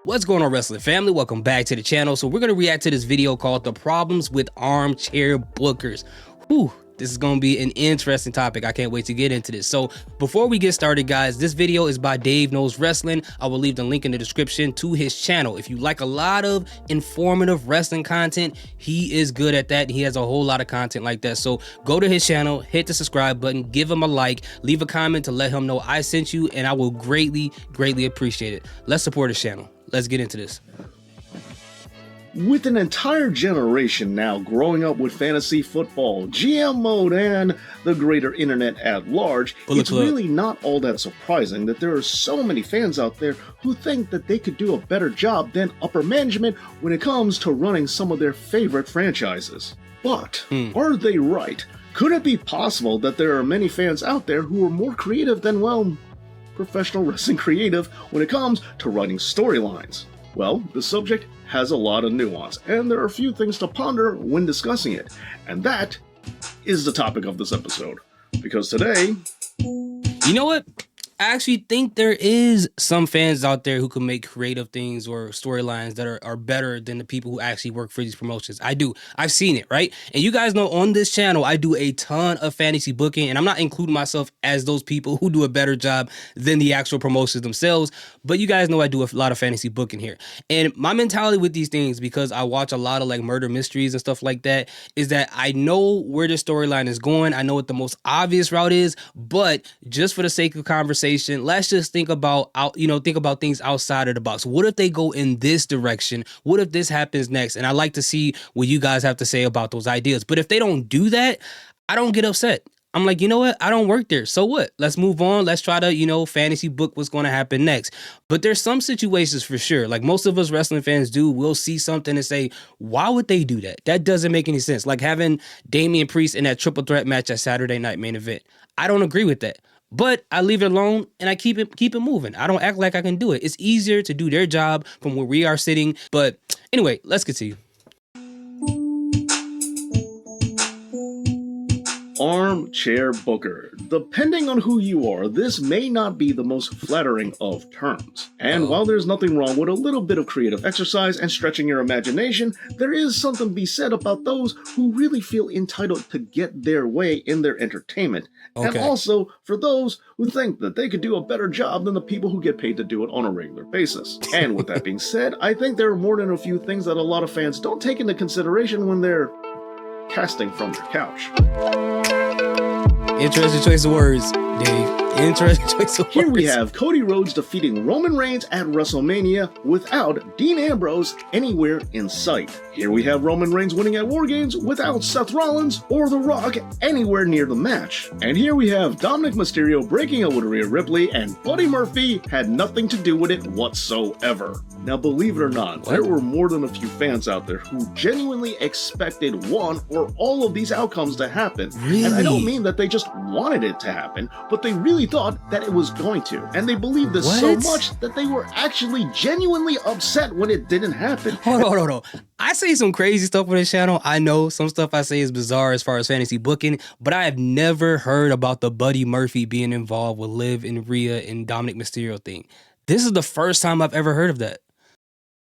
What's going on, wrestling family? Welcome back to the channel. So we're going to react to this video called The Problems with Armchair Bookers. Whew, this is going to be an interesting topic. I can't wait to get into this. So before we get started, guys, this video is by Dave Knows Wrestling. I will leave the link in the description to his channel. If you like a lot of informative wrestling content, he is good at that. He has a whole lot of content like that. So go to his channel, hit the subscribe button, give him a like, leave a comment to let him know I sent you, and I will greatly appreciate it. Let's support his channel. Let's get into this. With an entire generation now growing up with fantasy football, GM mode, and the greater internet at large, it's really not all that surprising that there are so many fans out there who think that they could do a better job than upper management when it comes to running some of their favorite franchises. But are they right? Could it be possible that there are many fans out there who are more creative than, well, professional wrestling creative when it comes to writing storylines? Well, the subject has a lot of nuance, and there are a few things to ponder when discussing it, and that is the topic of this episode. Because today... You know what? I actually think there is some fans out there who can make creative things or storylines that are better than the people who actually work for these promotions. I do. I've seen it, right? And you guys know on this channel, I do a ton of fantasy booking, and I'm not including myself as those people who do a better job than the actual promotions themselves, but you guys know I do a lot of fantasy booking here. And my mentality with these things, because I watch a lot of like murder mysteries and stuff like that, is that I know where the storyline is going. I know what the most obvious route is, but just for the sake of conversation, let's just think about things outside of the box. What if they go in this direction? What if this happens next? And I like to see what you guys have to say about those ideas. But if they don't do that, I don't get upset. I'm like, you know what? I don't work there. So what? Let's move on. Let's try to, fantasy book what's going to happen next. But there's some situations for sure. Like most of us wrestling fans do, we'll see something and say, why would they do that? That doesn't make any sense. Like having Damian Priest in that triple threat match at Saturday Night Main Event. I don't agree with that. But I leave it alone and I keep it moving. I don't act like I can do it. It's easier to do their job from where we are sitting. But anyway, let's continue. Armchair booker. Depending on who you are, this may not be the most flattering of terms. And while there's nothing wrong with a little bit of creative exercise and stretching your imagination, there is something to be said about those who really feel entitled to get their way in their entertainment. And also for those who think that they could do a better job than the people who get paid to do it on a regular basis. And with that being said, I think there are more than a few things that a lot of fans don't take into consideration when they're casting from their couch. Interesting choice of words, Dave. Interesting choice of words. Here we have Cody Rhodes defeating Roman Reigns at WrestleMania without Dean Ambrose anywhere in sight. Here we have Roman Reigns winning at War Games without Seth Rollins or The Rock anywhere near the match. And here we have Dominic Mysterio breaking up with Rhea Ripley, and Buddy Murphy had nothing to do with it whatsoever. Now, believe it or not, there were more than a few fans out there who genuinely expected one or all of these outcomes to happen. Really? And I don't mean that they just wanted it to happen, but they really thought that it was going to. And they believed this so much that they were actually genuinely upset when it didn't happen. Hold on. I say some crazy stuff on this channel. I know some stuff I say is bizarre as far as fantasy booking, but I have never heard about the Buddy Murphy being involved with Liv and Rhea and Dominic Mysterio thing. This is the first time I've ever heard of that.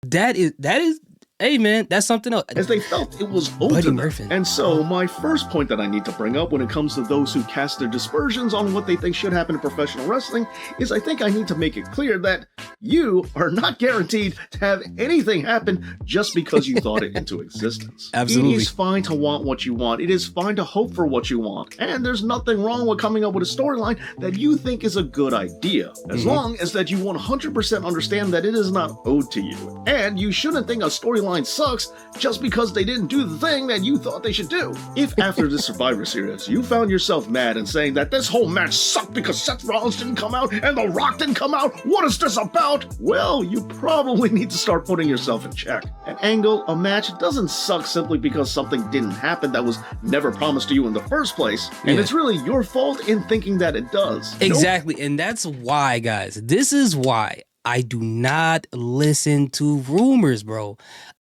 That is, hey man, that's something else. As they felt it was owed to them. And so my first point that I need to bring up when it comes to those who cast their dispersions on what they think should happen in professional wrestling is I think I need to make it clear that you are not guaranteed to have anything happen just because you thought it into existence. Absolutely. It is fine to want what you want. It is fine to hope for what you want. And there's nothing wrong with coming up with a storyline that you think is a good idea, as long as that you 100% understand that it is not owed to you. And you shouldn't think a storyline sucks just because they didn't do the thing that you thought they should do. If after the Survivor Series you found yourself mad and saying that this whole match sucked because Seth Rollins didn't come out and The Rock didn't come out, what is this about? Well, you probably need to start putting yourself in check. An angle, a match doesn't suck simply because something didn't happen that was never promised to you in the first place, and it's really your fault in thinking that it does. Exactly, and that's why, guys, this is why I do not listen to rumors, bro.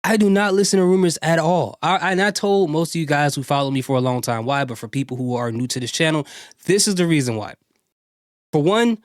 I do not listen to rumors at all. And I told most of you guys who follow me for a long time why, but for people who are new to this channel, this is the reason why. For one,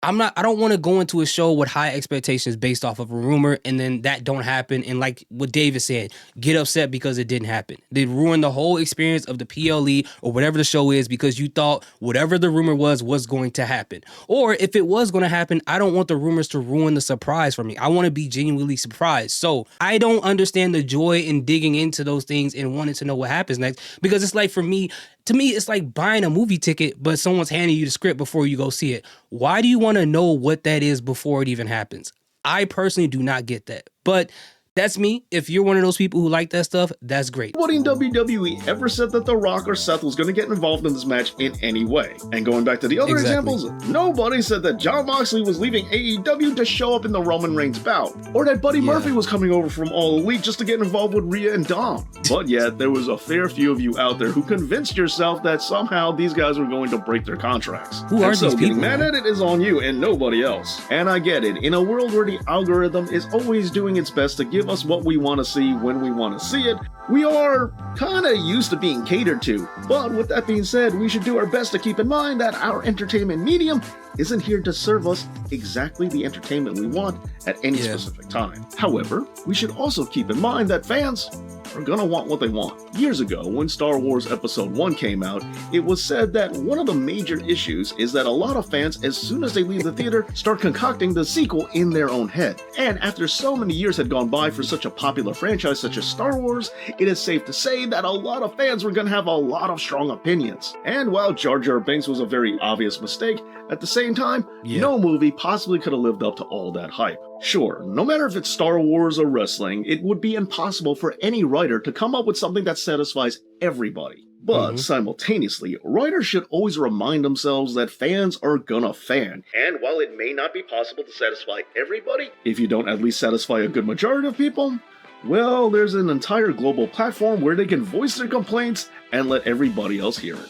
I don't want to go into a show with high expectations based off of a rumor and then that don't happen. And like what David said, get upset because it didn't happen. They ruin the whole experience of the PLE or whatever the show is because you thought whatever the rumor was going to happen. Or if it was going to happen, I don't want the rumors to ruin the surprise for me. I want to be genuinely surprised. So I don't understand the joy in digging into those things and wanting to know what happens next, because it's like, for me, to me, it's like buying a movie ticket, but someone's handing you the script before you go see it. Why do you want to know what that is before it even happens? I personally do not get that. But that's me. If you're one of those people who like that stuff, that's great. Nobody in WWE ever said that The Rock or Seth was going to get involved in this match in any way. And going back to the other examples, nobody said that Jon Moxley was leaving AEW to show up in the Roman Reigns bout, or that Buddy Murphy was coming over from All Elite just to get involved with Rhea and Dom. But yet, there was a fair few of you out there who convinced yourself that somehow these guys were going to break their contracts. Who are these people? Getting mad at it is on you and nobody else. And I get it. In a world where the algorithm is always doing its best to give us what we want to see when we want to see it, we are kind of used to being catered to. But with that being said, we should do our best to keep in mind that our entertainment medium isn't here to serve us exactly the entertainment we want at any specific time. However, we should also keep in mind that fans are gonna want what they want. Years ago, when Star Wars Episode 1 came out, it was said that one of the major issues is that a lot of fans, as soon as they leave the theater, start concocting the sequel in their own head. And after so many years had gone by for such a popular franchise such as Star Wars, it is safe to say that a lot of fans were gonna have a lot of strong opinions. And while Jar Jar Binks was a very obvious mistake, at the same time, no movie possibly could have lived up to all that hype. Sure, no matter if it's Star Wars or wrestling, it would be impossible for any writer to come up with something that satisfies everybody. But simultaneously, writers should always remind themselves that fans are gonna fan. And while it may not be possible to satisfy everybody, if you don't at least satisfy a good majority of people, well, there's an entire global platform where they can voice their complaints and let everybody else hear it.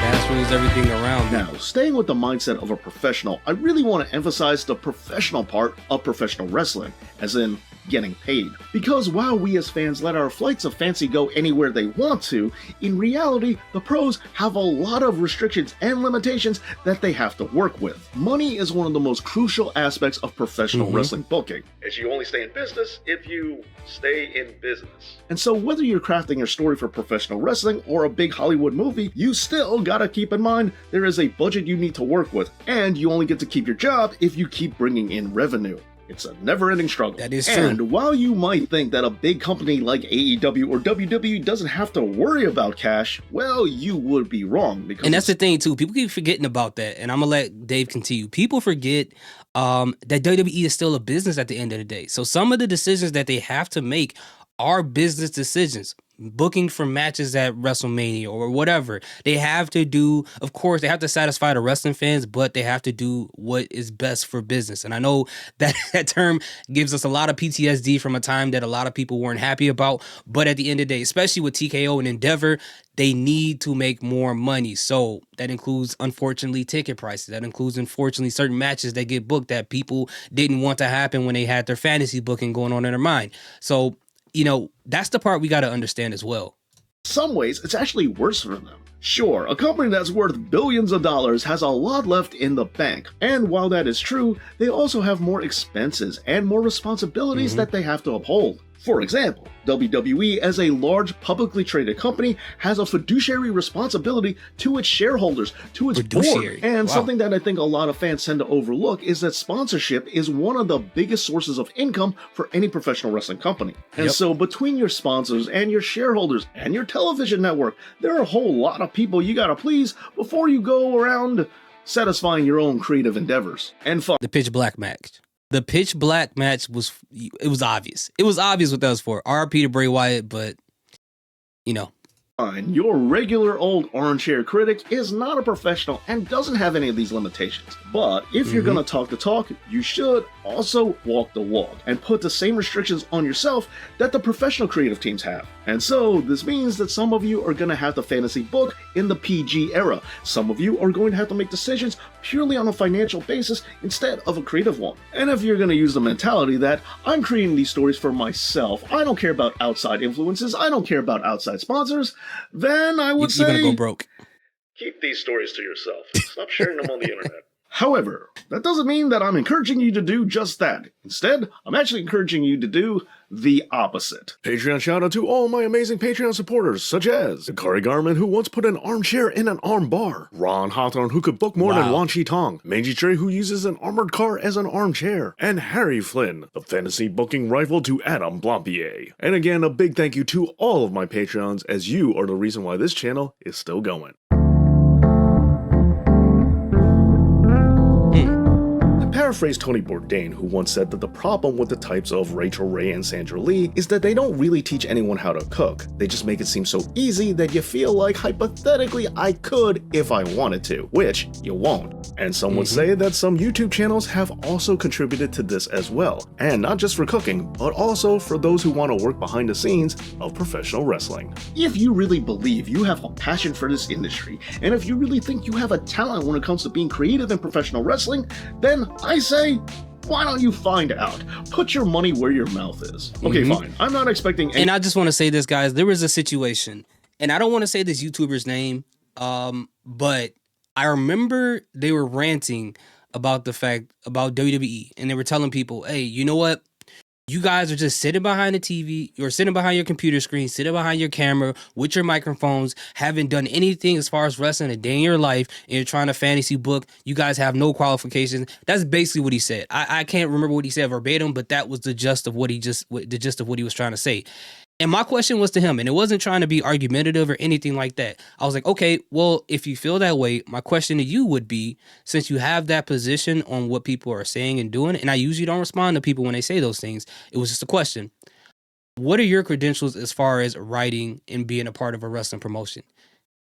That rules everything around. Now, staying with the mindset of a professional, I really want to emphasize the professional part of professional wrestling, as in getting paid. Because while we as fans let our flights of fancy go anywhere they want to, in reality, the pros have a lot of restrictions and limitations that they have to work with. Money is one of the most crucial aspects of professional wrestling booking, as you only stay in business if you stay in business. And so whether you're crafting your story for professional wrestling or a big Hollywood movie, you still gotta keep in mind there is a budget you need to work with, and you only get to keep your job if you keep bringing in revenue. It's a never-ending struggle. That is true. And while you might think that a big company like AEW or WWE doesn't have to worry about cash, well, you would be wrong. Because and that's the thing, too. People keep forgetting about that. And I'm going to let Dave continue. People forget that WWE is still a business at the end of the day. So some of the decisions that they have to make are business decisions. Booking for matches at WrestleMania or whatever. They have to do, of course, they have to satisfy the wrestling fans, but they have to do what is best for business. And I know that that term gives us a lot of PTSD from a time that a lot of people weren't happy about. But at the end of the day, especially with TKO and Endeavor, they need to make more money. So that includes, unfortunately, ticket prices. That includes, unfortunately, certain matches that get booked that people didn't want to happen when they had their fantasy booking going on in their mind. So, you know, that's the part we got to understand as well. In some ways, it's actually worse for them. Sure, a company that's worth billions of dollars has a lot left in the bank. And while that is true, they also have more expenses and more responsibilities that they have to uphold. For example, WWE, as a large publicly traded company, has a fiduciary responsibility to its shareholders, to its board. And something that I think a lot of fans tend to overlook is that sponsorship is one of the biggest sources of income for any professional wrestling company. And so between your sponsors and your shareholders and your television network, there are a whole lot of people you gotta please before you go around satisfying your own creative endeavors. And the Pitch Black match. The Pitch Black match was obvious. It was obvious what that was for. RP to Bray Wyatt, but, you know. Your regular old armchair critic is not a professional and doesn't have any of these limitations. But if you're gonna talk the talk, you should also walk the walk and put the same restrictions on yourself that the professional creative teams have. And so this means that some of you are gonna have to fantasy book in the PG era. Some of you are going to have to make decisions purely on a financial basis instead of a creative one. And if you're gonna use the mentality that I'm creating these stories for myself, I don't care about outside influences, I don't care about outside sponsors, then I would say you're gonna go broke. Keep these stories to yourself. Stop sharing them on the internet. However, that doesn't mean that I'm encouraging you to do just that. Instead, I'm actually encouraging you to do the opposite. Patreon shout out to all my amazing Patreon supporters, such as Kari Garman, who once put an armchair in an arm bar, Ron Hawthorne, who could book more than Wan Chi Tong, Mangy Trey, who uses an armored car as an armchair, and Harry Flynn, the fantasy booking rival to Adam Blampier. And again, a big thank you to all of my Patreons, as you are the reason why this channel is still going. Paraphrase Tony Bourdain, who once said that the problem with the types of Rachel Ray and Sandra Lee is that they don't really teach anyone how to cook. They just make it seem so easy that you feel like hypothetically I could if I wanted to, which you won't. And some would say that some YouTube channels have also contributed to this as well, and not just for cooking, but also for those who want to work behind the scenes of professional wrestling. If you really believe you have a passion for this industry, and if you really think you have a talent when it comes to being creative in professional wrestling, then I say, why don't you find out? Put your money where your mouth is. Okay, fine. I'm not expecting any— And I just want to say this, guys. There was a situation, and I don't want to say this YouTuber's name, but I remember they were ranting about the fact about WWE, and they were telling people, hey, you know what? You guys are just sitting behind the TV, you're sitting behind your computer screen, sitting behind your camera with your microphones, haven't done anything as far as wrestling a day in your life, and you're trying to fantasy book. You guys have no qualifications. That's basically what he said. I can't remember what he said verbatim, but that was the gist of what he was trying to say. And my question was to him, and it wasn't trying to be argumentative or anything like that. I was like, okay, well, if you feel that way, my question to you would be, since you have that position on what people are saying and doing, and I usually don't respond to people when they say those things, it was just a question. What are your credentials as far as writing and being a part of a wrestling promotion?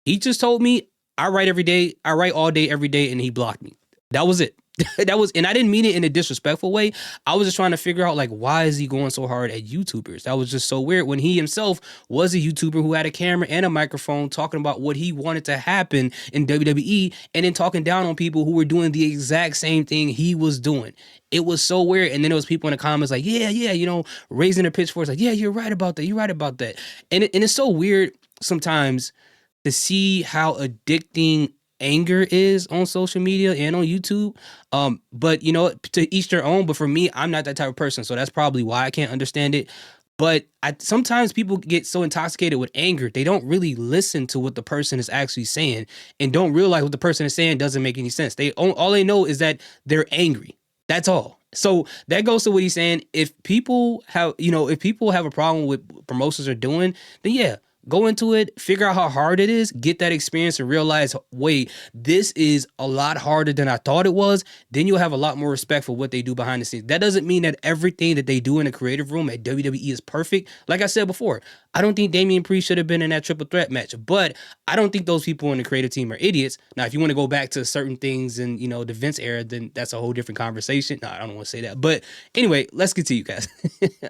He just told me, I write every day, I write all day, every day, and he blocked me. That was it. And I didn't mean it in a disrespectful way. I was just trying to figure out, like, why is he going so hard at YouTubers? That was just so weird when he himself was a YouTuber who had a camera and a microphone talking about what he wanted to happen in WWE, and then talking down on people who were doing the exact same thing he was doing. It was so weird. And then there was people in the comments like, yeah, you know, raising their pitchforks like, yeah, you're right about that. You're right about that. And it's so weird sometimes to see how addicting anger is on social media and on YouTube. But you know, to each their own. But for me, I'm not that type of person, so that's probably why I can't understand it. But sometimes people get so intoxicated with anger, they don't really listen to what the person is actually saying, and don't realize what the person is saying doesn't make any sense. All they know is that they're angry. That's all. So that goes to what he's saying. If people have a problem with promotions are doing, then yeah, go into it, figure out how hard it is, get that experience and realize, wait, this is a lot harder than I thought it was. Then you'll have a lot more respect for what they do behind the scenes. That doesn't mean that everything that they do in the creative room at WWE is perfect. Like I said before, I don't think Damian Priest should have been in that triple threat match, but I don't think those people in the creative team are idiots. Now, if you want to go back to certain things in, you know, the Vince era, then that's a whole different conversation. No, I don't want to say that. But anyway, let's continue, guys.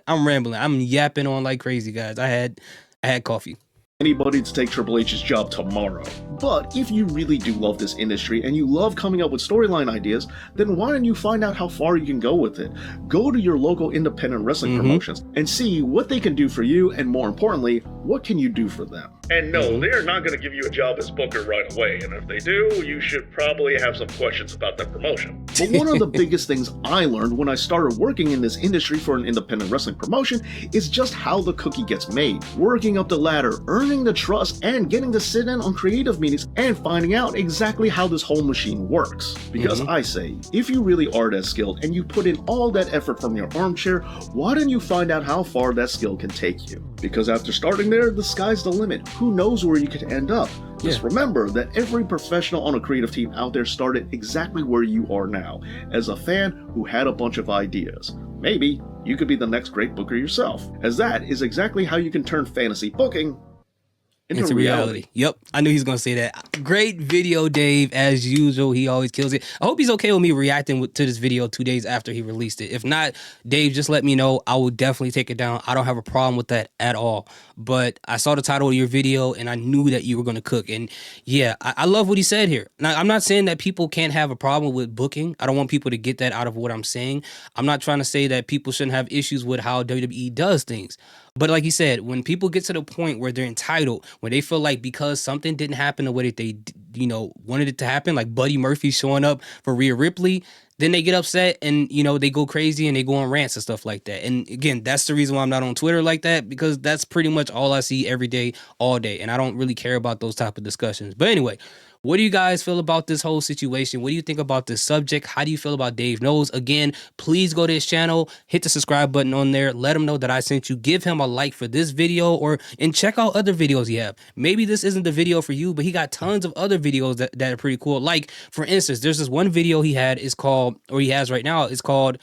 I'm rambling. I'm yapping on like crazy, guys. I had coffee. Anybody to take Triple H's job tomorrow. But if you really do love this industry and you love coming up with storyline ideas, then why don't you find out how far you can go with it? Go to your local independent wrestling promotions and see what they can do for you, and more importantly, what can you do for them? And no, they're not going to give you a job as booker right away, and if they do, you should probably have some questions about that promotion. But one of the biggest things I learned when I started working in this industry for an independent wrestling promotion is just how the cookie gets made. Working up the ladder, earning the trust, and getting to sit in on creative meetings and finding out exactly how this whole machine works. Because I say, if you really are that skilled and you put in all that effort from your armchair, why don't you find out how far that skill can take you? Because after starting there, the sky's the limit. Who knows where you could end up? Just remember that every professional on a creative team out there started exactly where you are now, as a fan who had a bunch of ideas. Maybe you could be the next great booker yourself, as that is exactly how you can turn fantasy booking into reality. Yep, I knew he was gonna say that. Great video, Dave. As usual, he always kills it. I hope he's okay with me reacting to this video 2 days after he released it. If not, Dave, just let me know. I will definitely take it down. I don't have a problem with that at all. But I saw the title of your video and I knew that you were gonna cook. And yeah, I love what he said here. Now, I'm not saying that people can't have a problem with booking. I don't want people to get that out of what I'm saying. I'm not trying to say that people shouldn't have issues with how WWE does things. But like he said, when people get to the point where they're entitled, when they feel like because something didn't happen the way that wanted it to happen, like Buddy Murphy showing up for Rhea Ripley, then they get upset and they go crazy and they go on rants and stuff like that. And again, that's the reason why I'm not on Twitter like that, because that's pretty much all I see every day, all day, and I don't really care about those type of discussions. But anyway, what do you guys feel about this whole situation? What do you think about this subject? How do you feel about Dave Knows? Again, please go to his channel, hit the subscribe button on there, let him know that I sent you, give him a like for this video, and check out other videos he have. Maybe this isn't the video for you, but he got tons of other videos that are pretty cool. Like, for instance, there's this one video he has right now, it's called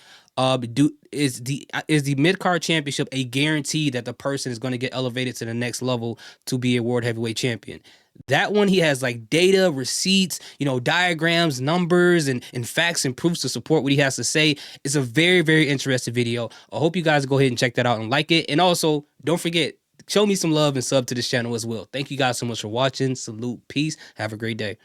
is the mid-card championship a guarantee that the person is going to get elevated to the next level to be a world heavyweight champion? That one, he has like data, receipts, diagrams, numbers, and facts and proofs to support what he has to say. It's a very, very interesting video. I hope you guys go ahead and check that out and like it. And also, don't forget, show me some love and sub to this channel as well. Thank you guys so much for watching. Salute, peace, have a great day.